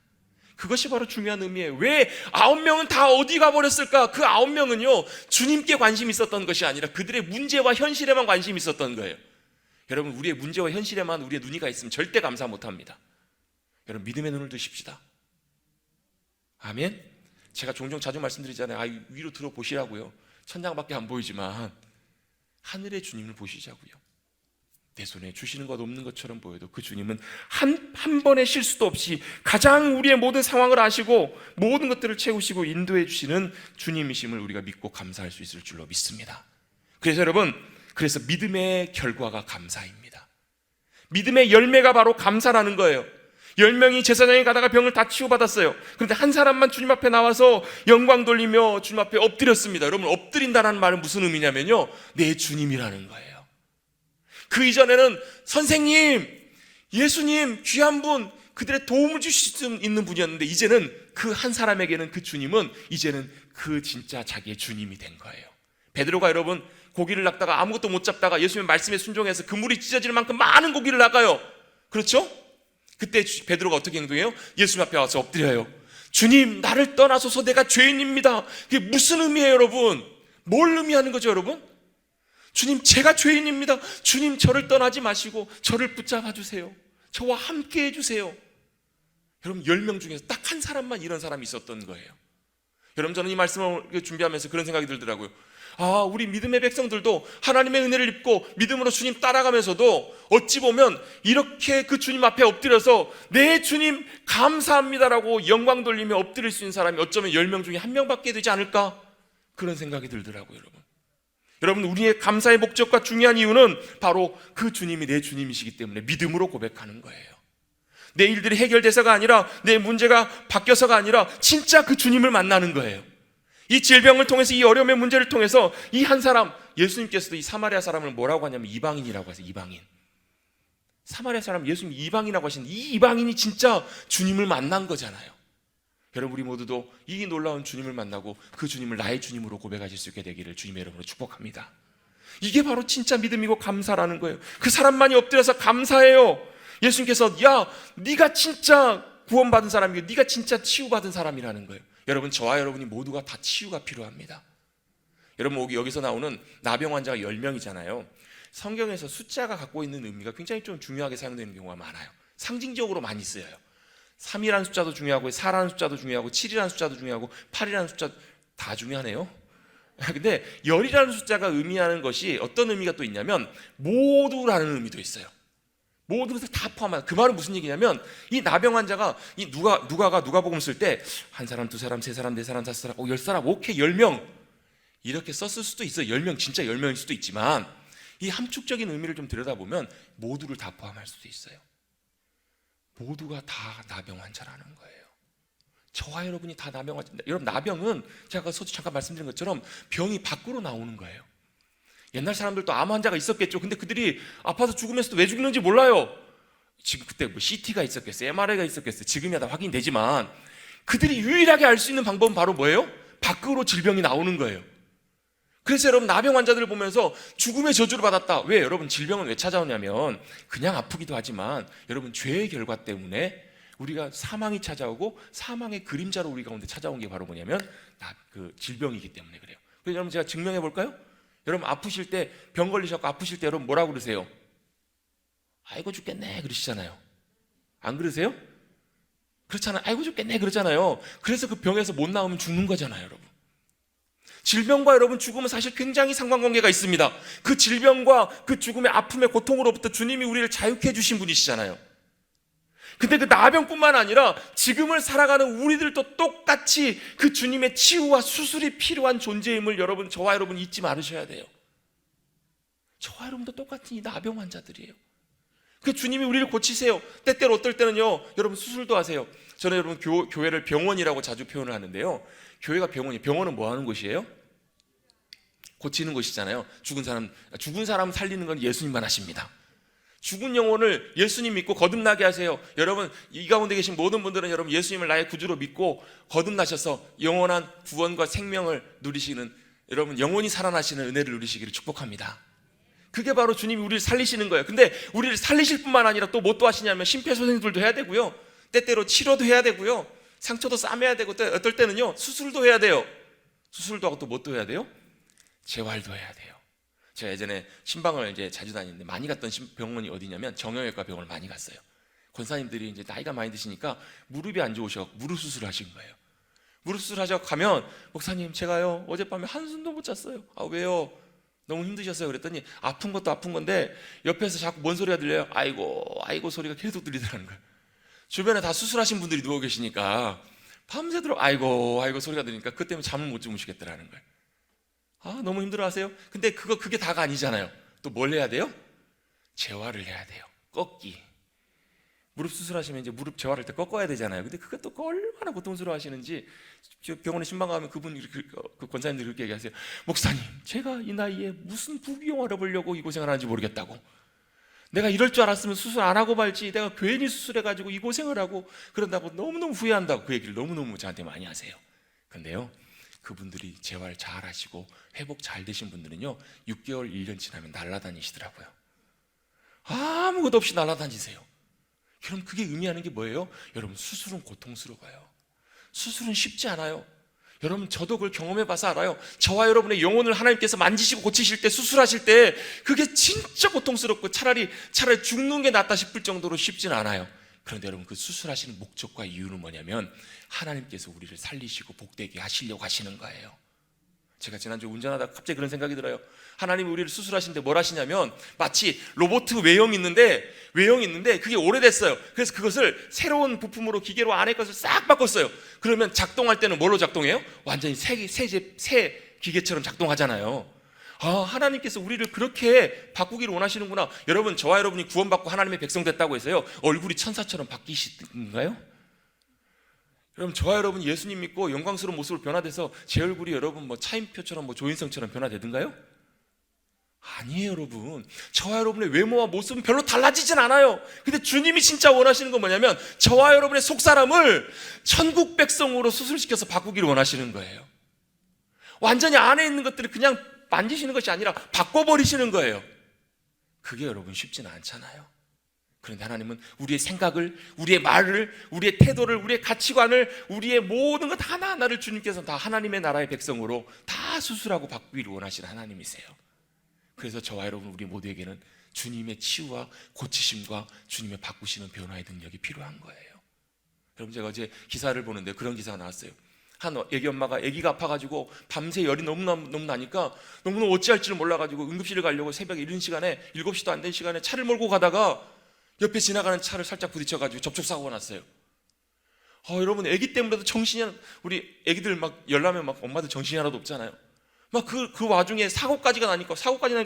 그것이 바로 중요한 의미예요. 왜 9명은 다 어디 가버렸을까? 그 9명은요 주님께 관심이 있었던 것이 아니라 그들의 문제와 현실에만 관심이 있었던 거예요. 여러분 우리의 문제와 현실에만 우리의 눈이 가 있으면 절대 감사 못합니다. 여러분 믿음의 눈을 드십시다. 아멘. 제가 종종 자주 말씀드리잖아요. 위로 들어보시라고요. 천장밖에 안 보이지만 하늘의 주님을 보시자고요. 내 손에 주시는 것 없는 것처럼 보여도 그 주님은 한 번의 실수도 없이 가장 우리의 모든 상황을 아시고 모든 것들을 채우시고 인도해 주시는 주님이심을 우리가 믿고 감사할 수 있을 줄로 믿습니다. 그래서 여러분, 그래서 믿음의 결과가 감사입니다. 믿음의 열매가 바로 감사라는 거예요. 10명이 제사장에 가다가 병을 다 치유받았어요. 그런데 한 사람만 주님 앞에 나와서 영광 돌리며 주님 앞에 엎드렸습니다. 여러분 엎드린다는 말은 무슨 의미냐면요, 내 주님이라는 거예요. 그 이전에는 선생님, 예수님, 귀한 분, 그들의 도움을 주실 수 있는 분이었는데 이제는 그 한 사람에게는 그 주님은 이제는 그 진짜 자기의 주님이 된 거예요. 베드로가 여러분 고기를 낚다가 아무것도 못 잡다가 예수님의 말씀에 순종해서 그물이 찢어질 만큼 많은 고기를 낚아요. 그렇죠? 그때 베드로가 어떻게 행동해요? 예수님 앞에 와서 엎드려요. 주님, 나를 떠나소서, 내가 죄인입니다. 그게 무슨 의미예요 여러분? 뭘 의미하는 거죠 여러분? 주님, 제가 죄인입니다. 주님, 저를 떠나지 마시고 저를 붙잡아 주세요. 저와 함께 해주세요. 여러분 10명 중에서 딱 한 사람만 이런 사람이 있었던 거예요. 여러분 저는 이 말씀을 준비하면서 그런 생각이 들더라고요. 우리 믿음의 백성들도 하나님의 은혜를 입고 믿음으로 주님 따라가면서도 어찌 보면 이렇게 그 주님 앞에 엎드려서 내 주님 감사합니다라고 영광 돌리며 엎드릴 수 있는 사람이 어쩌면 10명 중에 1명밖에 되지 않을까? 그런 생각이 들더라고요 여러분. 여러분 우리의 감사의 목적과 중요한 이유는 바로 그 주님이 내 주님이시기 때문에 믿음으로 고백하는 거예요. 내 일들이 해결돼서가 아니라, 내 문제가 바뀌어서가 아니라 진짜 그 주님을 만나는 거예요. 이 질병을 통해서, 이 어려움의 문제를 통해서 이 한 사람, 예수님께서도 이 사마리아 사람을 뭐라고 하냐면 이방인이라고 하세요. 이방인. 사마리아 사람 예수님 이방인이라고 하시는데 이 이방인이 진짜 주님을 만난 거잖아요. 여러분 우리 모두도 이 놀라운 주님을 만나고 그 주님을 나의 주님으로 고백하실 수 있게 되기를 주님의 이름으로 축복합니다. 이게 바로 진짜 믿음이고 감사라는 거예요. 그 사람만이 엎드려서 감사해요. 예수님께서 네가 진짜 구원받은 사람이고 네가 진짜 치유받은 사람이라는 거예요. 여러분 저와 여러분이 모두가 다 치유가 필요합니다. 여러분 여기서 나오는 나병 환자가 10명이잖아요. 성경에서 숫자가 갖고 있는 의미가 굉장히 좀 중요하게 사용되는 경우가 많아요. 상징적으로 많이 쓰여요. 3이라는 숫자도 중요하고 4라는 숫자도 중요하고 7이라는 숫자도 중요하고 8이라는 숫자 다 중요하네요. 근데 열이라는 숫자가 의미하는 것이 어떤 의미가 또 있냐면 모두라는 의미도 있어요. 모든 것을 다 포함한. 그 말은 무슨 얘기냐면 이 나병 환자가 이 누가복음 쓸 때 한 사람, 두 사람, 세 사람, 네 사람, 다섯 사람, 10사람, 오케이 10명 이렇게 썼을 수도 있어요. 10명 진짜 10명일 수도 있지만 이 함축적인 의미를 좀 들여다보면 모두를 다 포함할 수도 있어요. 모두가 다 나병 환자라는 거예요. 저와 여러분이 다 나병 환자. 여러분 나병은 제가 아까 잠깐 말씀드린 것처럼 병이 밖으로 나오는 거예요. 옛날 사람들도 암 환자가 있었겠죠. 근데 그들이 아파서 죽으면서도 왜 죽는지 몰라요. 지금 그때 뭐 CT가 있었겠어요, MRI가 있었겠어요. 지금이야 다 확인되지만 그들이 유일하게 알 수 있는 방법은 바로 뭐예요? 밖으로 질병이 나오는 거예요. 그래서 여러분 나병 환자들을 보면서 죽음의 저주를 받았다. 왜? 여러분 질병은 왜 찾아오냐면 그냥 아프기도 하지만 여러분 죄의 결과 때문에 우리가 사망이 찾아오고 사망의 그림자로 우리 가운데 찾아온 게 바로 뭐냐면 그 질병이기 때문에 그래요. 그래서 여러분 제가 증명해 볼까요? 여러분 아프실 때 병 걸리셔서 아프실 때 여러분 뭐라고 그러세요? 아이고 죽겠네 그러시잖아요. 안 그러세요? 그렇잖아요. 아이고 죽겠네 그러잖아요. 그래서 그 병에서 못 나오면 죽는 거잖아요, 여러분. 질병과 여러분 죽음은 사실 굉장히 상관관계가 있습니다. 그 질병과 그 죽음의 아픔의 고통으로부터 주님이 우리를 자유케 해주신 분이시잖아요. 근데 그 나병뿐만 아니라 지금을 살아가는 우리들도 똑같이 그 주님의 치유와 수술이 필요한 존재임을 여러분, 저와 여러분 잊지 말으셔야 돼요. 저와 여러분도 똑같은 이 나병 환자들이에요. 그 주님이 우리를 고치세요. 때때로 어떨 때는요, 여러분 수술도 하세요. 저는 여러분 교회를 병원이라고 자주 표현을 하는데요. 교회가 병원은 뭐 하는 곳이에요? 고치는 곳이잖아요. 죽은 사람 살리는 건 예수님만 하십니다. 죽은 영혼을 예수님 믿고 거듭나게 하세요. 여러분 이 가운데 계신 모든 분들은 여러분 예수님을 나의 구주로 믿고 거듭나셔서 영원한 구원과 생명을 누리시는, 여러분 영원히 살아나시는 은혜를 누리시기를 축복합니다. 그게 바로 주님이 우리를 살리시는 거예요. 근데 우리를 살리실 뿐만 아니라 또 뭐 또 하시냐면 심폐소생술도 해야 되고요, 때때로 치료도 해야 되고요, 상처도 싸매야 되고, 또 어떨 때는요 수술도 해야 돼요. 수술도 하고 또 뭐 또 해야 돼요? 재활도 해야 돼요. 제가 예전에 신방을 이제 자주 다니는데 많이 갔던 병원이 어디냐면 정형외과 병원을 많이 갔어요. 권사님들이 이제 나이가 많이 드시니까 무릎이 안 좋으셔 무릎 수술을 하신 거예요. 무릎 수술하셔 가면 목사님 제가요 어젯밤에 한숨도 못 잤어요. 아 왜요? 너무 힘드셨어요. 그랬더니 아픈 것도 아픈 건데 옆에서 자꾸 뭔 소리가 들려요? 아이고 아이고 소리가 계속 들리더라는 거예요. 주변에 다 수술하신 분들이 누워 계시니까 밤새도록 아이고 아이고 소리가 들리니까 그것 때문에 잠을 못 주무시겠더라는 거예요. 아 너무 힘들어하세요. 근데 그게 다가 아니잖아요. 또 뭘 해야 돼요? 재활을 해야 돼요. 꺾기. 무릎 수술하시면 이제 무릎 재활할 때 꺾어야 되잖아요. 근데 그것도 얼마나 고통스러워 하시는지 병원에 신방 가면 그 권사님들이 그렇게 얘기하세요. 목사님 제가 이 나이에 무슨 부귀영화를 보려고 이 고생을 하는지 모르겠다고. 내가 이럴 줄 알았으면 수술 안 하고 말지, 내가 괜히 수술해가지고 이 고생을 하고 그런다고 너무너무 후회한다고 그 얘기를 너무너무 저한테 많이 하세요. 근데요 그분들이 재활 잘 하시고 회복 잘 되신 분들은요 6개월 1년 지나면 날아다니시더라고요. 아무것도 없이 날아다니세요. 그럼 그게 의미하는 게 뭐예요? 여러분 수술은 고통스러워요. 수술은 쉽지 않아요. 여러분 저도 그걸 경험해 봐서 알아요. 저와 여러분의 영혼을 하나님께서 만지시고 고치실 때, 수술하실 때 그게 진짜 고통스럽고 차라리 죽는 게 낫다 싶을 정도로 쉽진 않아요. 그런데 여러분 그 수술하시는 목적과 이유는 뭐냐면 하나님께서 우리를 살리시고 복되게 하시려고 하시는 거예요. 제가 지난주에 운전하다가 갑자기 그런 생각이 들어요. 하나님이 우리를 수술하시는데 뭘 하시냐면 마치 로봇 외형이 있는데 그게 오래됐어요. 그래서 그것을 새로운 부품으로 기계로 안에 것을 싹 바꿨어요. 그러면 작동할 때는 뭘로 작동해요? 완전히 새 기계처럼 작동하잖아요. 아, 하나님께서 우리를 그렇게 바꾸기를 원하시는구나. 여러분 저와 여러분이 구원받고 하나님의 백성 됐다고 해서요 얼굴이 천사처럼 바뀌시는가요? 여러분 저와 여러분 예수님 믿고 영광스러운 모습으로 변화돼서 제 얼굴이 여러분 뭐 차인표처럼 뭐 조인성처럼 변화되든가요? 아니에요. 여러분 저와 여러분의 외모와 모습은 별로 달라지진 않아요. 근데 주님이 진짜 원하시는 건 뭐냐면 저와 여러분의 속사람을 천국 백성으로 수술시켜서 바꾸기를 원하시는 거예요. 완전히 안에 있는 것들을 그냥 만지시는 것이 아니라 바꿔버리시는 거예요. 그게 여러분 쉽지는 않잖아요. 그런데 하나님은 우리의 생각을, 우리의 말을, 우리의 태도를, 우리의 가치관을, 우리의 모든 것 하나하나를 주님께서 다 하나님의 나라의 백성으로 다 수술하고 바꾸기를 원하시는 하나님이세요. 그래서 저와 여러분 우리 모두에게는 주님의 치유와 고치심과 주님의 바꾸시는 변화의 능력이 필요한 거예요. 여러분 제가 어제 기사를 보는데 그런 기사가 나왔어요. 한 애기 엄마가 아기가 아파가지고 밤새 열이 너무 나니까 너무너무 어찌할지를 몰라가지고 응급실을 가려고 새벽 이른 시간에 7시도 안 된 시간에 차를 몰고 가다가 옆에 지나가는 차를 살짝 부딪혀가지고 접촉사고가 났어요. 여러분 아기 때문에도 우리 아기들 막 열나면 막 엄마들 정신이 하나도 없잖아요. 막 그 와중에 사고까지 나니까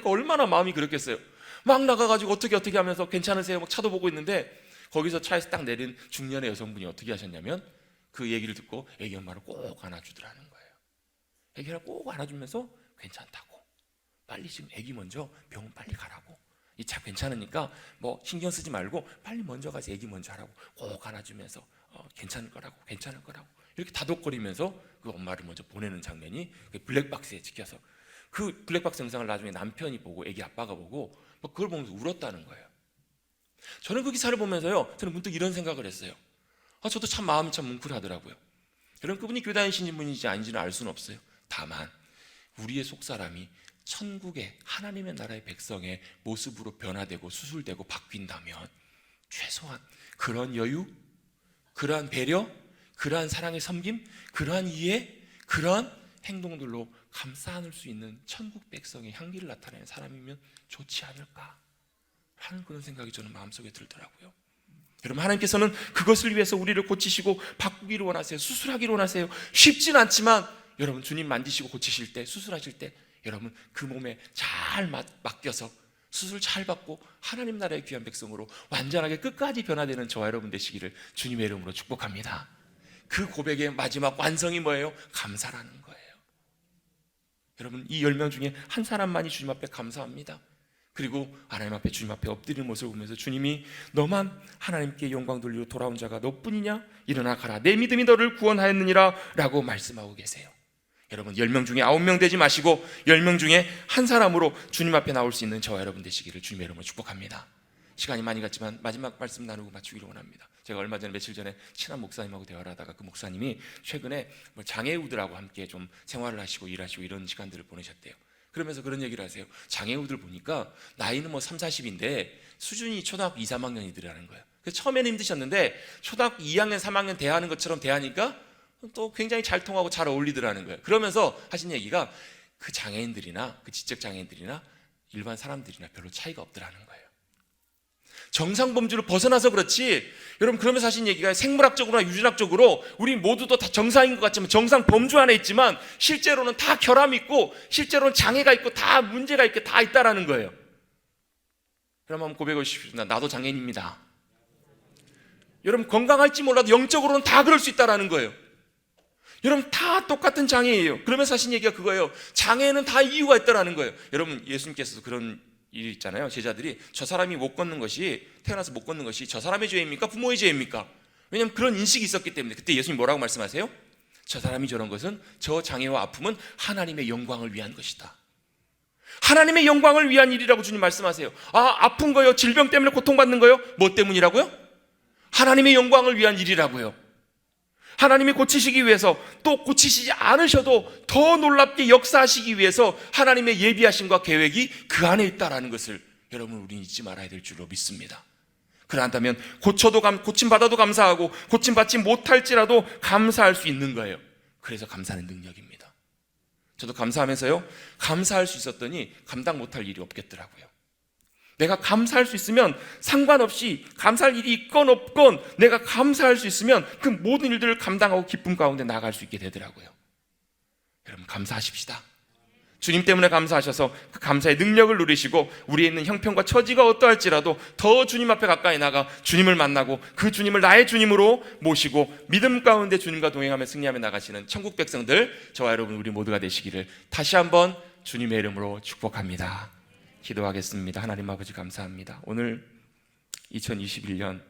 얼마나 마음이 그랬겠어요. 막 나가가지고 어떻게 하면서 괜찮으세요? 막 차도 보고 있는데 거기서 차에서 딱 내린 중년의 여성분이 어떻게 하셨냐면 그 얘기를 듣고 아기 엄마를 꼭 안아주더라는 거예요. 아기를 꼭 안아주면서 괜찮다고, 빨리 지금 아기 먼저 병원 빨리 가라고, 이 차 괜찮으니까 뭐 신경 쓰지 말고 빨리 먼저 가서 아기 먼저 하라고 꼭 안아주면서 괜찮을 거라고 이렇게 다독거리면서 그 엄마를 먼저 보내는 장면이 블랙박스에 찍혀서 그 블랙박스 영상을 나중에 남편이 보고 애기 아빠가 보고 막 그걸 보면서 울었다는 거예요. 저는 그 기사를 보면서요, 저는 문득 이런 생각을 했어요. 저도 참 마음이 참 뭉클하더라고요. 여러분, 그분이 교회 다니시는 분인지 아닌지는 알 수는 없어요. 다만 우리의 속사람이 천국의 하나님의 나라의 백성의 모습으로 변화되고 수술되고 바뀐다면 최소한 그런 여유, 그러한 배려, 그러한 사랑의 섬김, 그러한 이해, 그러한 행동들로 감싸 안을 수 있는 천국 백성의 향기를 나타내는 사람이면 좋지 않을까 하는 그런 생각이 저는 마음속에 들더라고요. 여러분, 하나님께서는 그것을 위해서 우리를 고치시고 바꾸기를 원하세요. 수술하기를 원하세요. 쉽진 않지만 여러분, 주님 만지시고 고치실 때, 수술하실 때 여러분 그 몸에 잘 맡겨서 수술 잘 받고 하나님 나라의 귀한 백성으로 완전하게 끝까지 변화되는 저와 여러분 되시기를 주님의 이름으로 축복합니다. 그 고백의 마지막 완성이 뭐예요? 감사라는 거예요. 여러분, 이 10명 중에 한 사람만이 주님 앞에 감사합니다. 그리고 하나님 앞에, 주님 앞에 엎드리는 모습을 보면서 주님이 너만 하나님께 영광 돌리고 돌아온 자가 너뿐이냐? 일어나 가라, 내 믿음이 너를 구원하였느니라 라고 말씀하고 계세요. 여러분, 10명 중에 9명 되지 마시고 10명 중에 한 사람으로 주님 앞에 나올 수 있는 저와 여러분 되시기를 주님의 이름으로 축복합니다. 시간이 많이 갔지만 마지막 말씀 나누고 마치기를 원합니다. 제가 얼마 전에, 며칠 전에 친한 목사님하고 대화를 하다가 그 목사님이 최근에 장애우들하고 함께 좀 생활을 하시고 일하시고 이런 시간들을 보내셨대요. 그러면서 그런 얘기를 하세요. 장애우들 보니까 나이는 뭐 3, 40인데 수준이 초등학교 2, 3학년이더라는 거예요. 그래서 처음에는 힘드셨는데 초등학교 2학년, 3학년 대하는 것처럼 대하니까 또 굉장히 잘 통하고 잘 어울리더라는 거예요. 그러면서 하신 얘기가 그 장애인들이나 그 지적 장애인들이나 일반 사람들이나 별로 차이가 없더라는 거예요. 정상 범주를 벗어나서 그렇지, 여러분, 그러면서 하신 얘기가 생물학적으로나 유전학적으로 우리 모두도 다 정상인 것 같지만 정상 범주 안에 있지만 실제로는 다 결함이 있고 실제로는 장애가 있고 다 문제가 있고 다 있다라는 거예요. 그럼 한번 고백해 주십시오. 나도 장애인입니다. 여러분, 건강할지 몰라도 영적으로는 다 그럴 수 있다라는 거예요. 여러분, 다 똑같은 장애예요. 그러면서 하신 얘기가 그거예요. 장애는 다 이유가 있다라는 거예요. 여러분, 예수님께서도 그런 일이 있잖아요. 제자들이 저 사람이 못 걷는 것이, 태어나서 못 걷는 것이 저 사람의 죄입니까? 부모의 죄입니까? 왜냐하면 그런 인식이 있었기 때문에. 그때 예수님 뭐라고 말씀하세요? 저 사람이 저런 것은, 저 장애와 아픔은 하나님의 영광을 위한 것이다. 하나님의 영광을 위한 일이라고 주님 말씀하세요. 아픈 거요? 질병 때문에 고통받는 거요? 뭐 때문이라고요? 하나님의 영광을 위한 일이라고요. 하나님이 고치시기 위해서, 또 고치시지 않으셔도 더 놀랍게 역사하시기 위해서 하나님의 예비하심과 계획이 그 안에 있다라는 것을 여러분, 우리는 잊지 말아야 될 줄로 믿습니다. 그렇다면 고침받아도 감사하고 고침받지 못할지라도 감사할 수 있는 거예요. 그래서 감사는 능력입니다. 저도 감사하면서요, 감사할 수 있었더니 감당 못할 일이 없겠더라고요. 내가 감사할 수 있으면 상관없이, 감사할 일이 있건 없건 내가 감사할 수 있으면 그 모든 일들을 감당하고 기쁨 가운데 나아갈 수 있게 되더라고요. 여러분, 감사하십시다. 주님 때문에 감사하셔서 그 감사의 능력을 누리시고 우리에 있는 형편과 처지가 어떠할지라도 더 주님 앞에 가까이 나가 주님을 만나고 그 주님을 나의 주님으로 모시고 믿음 가운데 주님과 동행하며 승리하며 나가시는 천국 백성들, 저와 여러분 우리 모두가 되시기를 다시 한번 주님의 이름으로 축복합니다. 기도하겠습니다. 하나님 아버지, 감사합니다. 오늘 2021년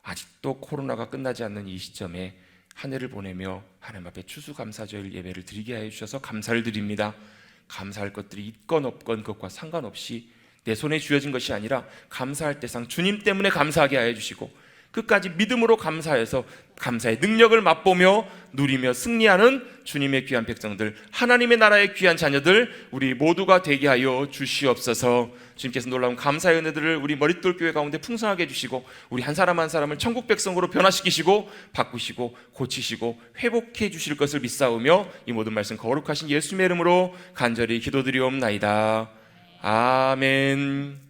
아직도 코로나가 끝나지 않는 이 시점에 한 해를 보내며 하나님 앞에 추수감사절 예배를 드리게 하여 주셔서 감사를 드립니다. 감사할 것들이 있건 없건 그것과 상관없이 내 손에 쥐어진 것이 아니라 감사할 대상 주님 때문에 감사하게 하여 주시고 끝까지 믿음으로 감사해서 감사의 능력을 맛보며 누리며 승리하는 주님의 귀한 백성들, 하나님의 나라의 귀한 자녀들 우리 모두가 되게 하여 주시옵소서. 주님께서 놀라운 감사의 은혜들을 우리 머릿돌 교회 가운데 풍성하게 해주시고 우리 한 사람 한 사람을 천국 백성으로 변화시키시고 바꾸시고 고치시고 회복해 주실 것을 믿사오며 이 모든 말씀 거룩하신 예수님의 이름으로 간절히 기도드리옵나이다. 아멘.